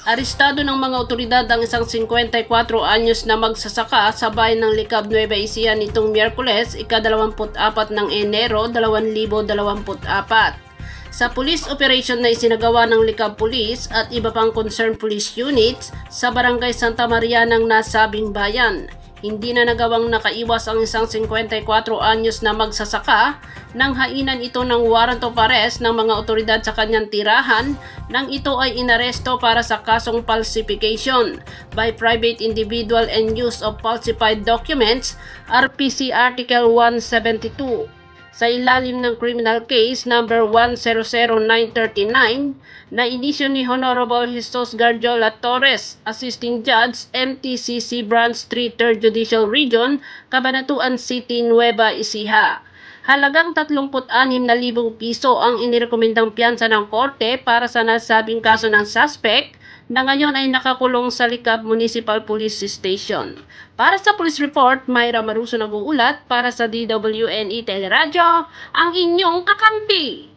Arestado ng mga otoridad ang isang 54 anyos na magsasaka sa bayan ng Licab, Nueva Ecija nitong Miyerkules, ika-24 ng Enero 2024. Sa police operation na isinagawa ng Licab Police at iba pang concerned police units sa Barangay Santa Maria ng nasabing bayan, hindi na nagawang nakaiwas ang isang 54 anyos na magsasaka nang hainan ito ng warrant of arrest ng mga otoridad sa kanyang tirahan nang ito ay inaresto para sa kasong falsification by private individual and use of falsified documents, RPC Article 172. Sa ilalim ng criminal case number 100939 na inisyo ni Honorable Jesus Garjola Torres, Assisting Judge, MTCC Branch 3 3rd Judicial Region, Cabanatuan City, Nueva Ecija. Halagang 36,000 piso ang inirekomendang piyansa ng korte para sa nasabing kaso ng suspect na ngayon ay nakakulong sa Licab Municipal Police Station. Para sa police report, Mayra Maruso nag-uulat para sa DWNE Teleradyo, ang inyong kakampi.